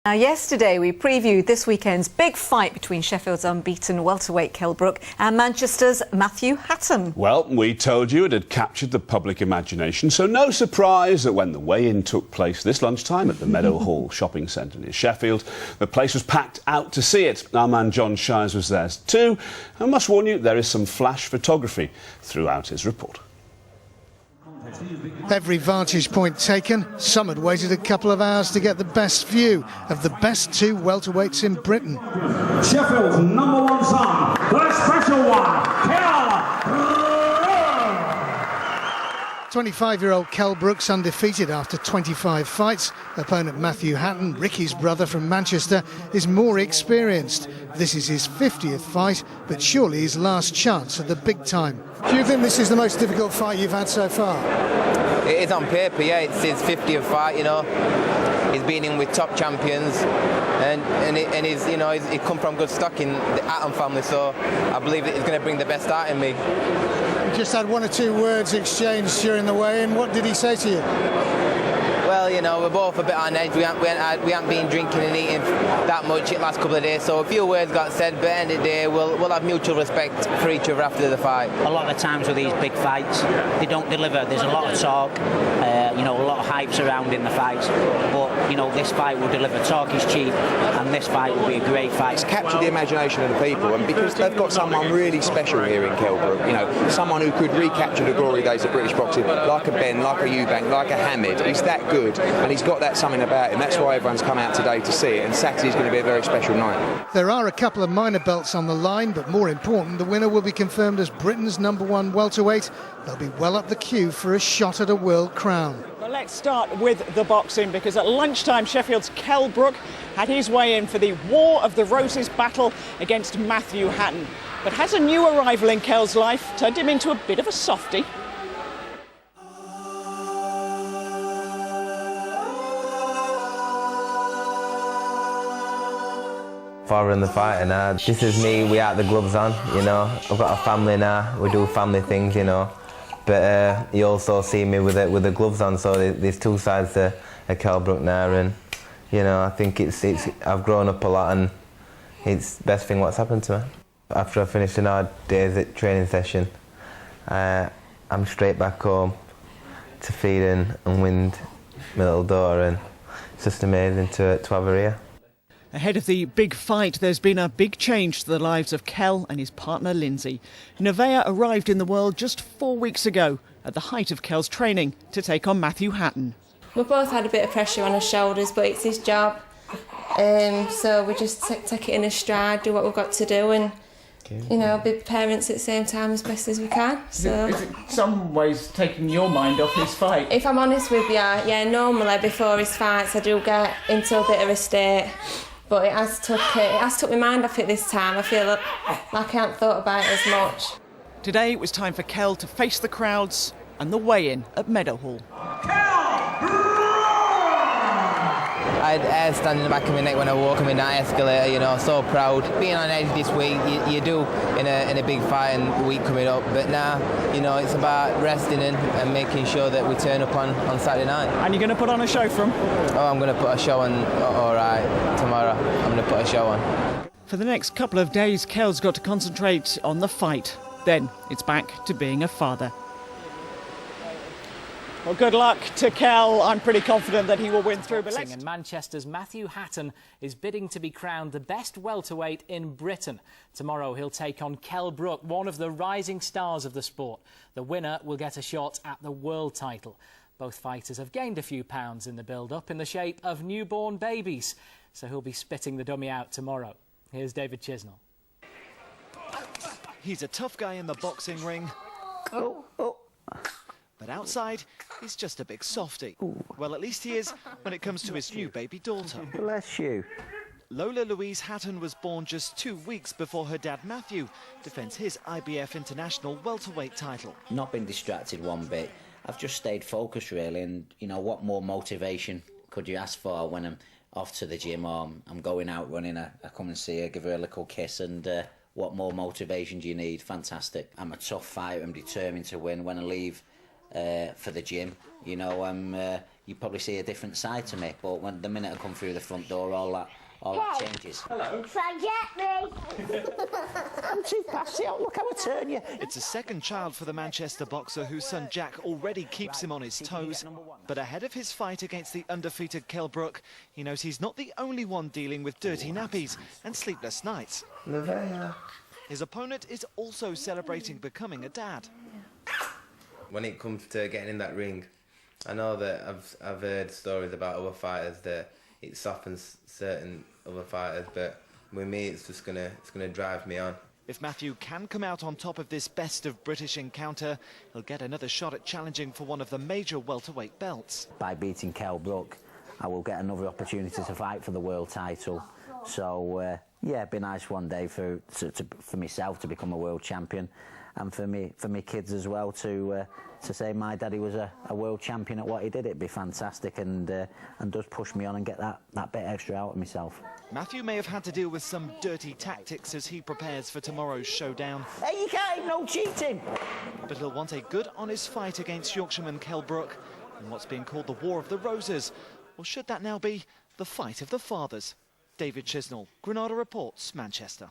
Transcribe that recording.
Now, yesterday we previewed this weekend's big fight between Sheffield's unbeaten welterweight Kell Brook and Manchester's Matthew Hatton. Well, we told you it had captured the public imagination, so no surprise that when the weigh-in took place this lunchtime at the Meadow Hall shopping centre near Sheffield, the place was packed out to see it. Our man John Shires was there too. I must warn you, there is some flash photography throughout his report. Every vantage point taken. Some had waited a couple of hours to get the best view of the best two welterweights in Britain. Sheffield's #1 son, the special one, Kell Brook. 25-year-old Kell Brook's undefeated after 25 fights. Opponent Matthew Hatton, Ricky's brother from Manchester, is more experienced. This is his 50th fight, but surely his last chance at the big time. Do you think this is the most difficult fight you've had so far? It is on paper, yeah. It's his 50th fight, you know. He's been in with top champions, and he's, you know, he's come from good stock in the Hatton family, so I believe that he's going to bring the best out in me. You just had one or two words exchanged during the weigh-in. What did he say to you? Well, you know, we're both a bit on edge. We haven't been drinking and eating that much the last couple of days, so a few words got said, but at the end of the day, we'll have mutual respect for each other after the fight. A lot of the times with these big fights, they don't deliver. There's a lot of talk, you know, a lot of hype surrounding the fights, but, you know, this fight will deliver. Talk is cheap, and this fight will be a great fight. It's captured the imagination of the people, and because they've got someone really special here in Kell Brook, you know, someone who could recapture the glory days of British boxing, like a Ben, like a Eubank, like a Hamid. He's that good, and he's got that something about him. That's why everyone's come out today to see it, and Saturday's going to be a very special night. There are a couple of minor belts on the line, but more important, the winner will be confirmed as Britain's #1 welterweight. They'll be well up the queue for a shot at a world crown. Well, let's start with the boxing, because at lunchtime Sheffield's Kell Brook had his way in for the War of the Roses battle against Matthew Hatton. But has a new arrival in Kell's life turned him into a bit of a softie? Before in the fighter now, this is me without the gloves on, you know. I've got a family now, we do family things, you know. But you also see me with the gloves on, so there's two sides to Kell Brook now, and, you know, I think I've grown up a lot, and it's the best thing what's happened to me. After I finished an hard day's training session, I'm straight back home to feed and wind my little daughter, and it's just amazing to have her here. Ahead of the big fight, there's been a big change to the lives of Kell and his partner Lindsey. Nevaeh arrived in the world just 4 weeks ago, at the height of Kell's training, to take on Matthew Hatton. We both had a bit of pressure on our shoulders, but it's his job. So we just take it in a stride, do what we've got to do, and, you know, be parents at the same time as best as we can. So is it some ways taking your mind off his fight? If I'm honest with you, yeah, normally before his fights I do get into a bit of a state. But it has took my mind off it this time. I feel like I haven't thought about it as much. Today it was time for Kell to face the crowds and the weigh-in at Meadow Hall. I had hair standing in the back of my neck when I walk in that escalator, you know, so proud. Being on edge this week, you do in a big fight and the week coming up, but now, you know, it's about resting in and making sure that we turn up on Saturday night. And you're going to put on a show for him? Oh, I'm going to put a show on, all right, tomorrow. I'm going to put a show on. For the next couple of days, Kell's got to concentrate on the fight. Then it's back to being a father. Well, good luck to Kell. I'm pretty confident that he will win through. But And Manchester's Matthew Hatton is bidding to be crowned the best welterweight in Britain. Tomorrow he'll take on Kell Brook, one of the rising stars of the sport. The winner will get a shot at the world title. Both fighters have gained a few pounds in the build-up in the shape of newborn babies, so he'll be spitting the dummy out tomorrow. Here's David Chisnell. He's a tough guy in the boxing ring. But outside, he's just a big softie. Well, at least he is when it comes to his new baby daughter. Bless you. Lola Louise Hatton was born just 2 weeks before her dad Matthew defends his IBF International welterweight title. Not been distracted one bit. I've just stayed focused, really, and, you know, what more motivation could you ask for when I'm off to the gym or I'm going out running? I come and see her, give her a little kiss, and what more motivation do you need? Fantastic. I'm a tough fighter. I'm determined to win. When I leave for the gym, you know, I'm you probably see a different side to me. But when the minute I come through the front door, all that changes. Hello. Try and get me. I'm too past it. Look how I turn you. It's a second child for the Manchester boxer whose son Jack already keeps him on his toes. But ahead of his fight against the undefeated Kell Brook, he knows he's not the only one dealing with dirty nappies and sleepless nights. His opponent is also celebrating becoming a dad. When it comes to getting in that ring, I know that I've heard stories about other fighters that it softens certain other fighters, but with me it's gonna drive me on. If Matthew can come out on top of this best of British encounter, he'll get another shot at challenging for one of the major welterweight belts. By beating Kell Brook, I will get another opportunity to fight for the world title. So yeah, it'd be nice one day for myself to become a world champion, and for me kids as well to say my daddy was a world champion at what he did. It'd be fantastic, and does push me on and get that bit extra out of myself. Matthew may have had to deal with some dirty tactics as he prepares for tomorrow's showdown. Hey, you can't have no cheating. But he'll want a good, honest fight against Yorkshireman Kell Brook in what's being called the War of the Roses. Or should that now be the fight of the fathers? David Chisnall, Granada Reports, Manchester.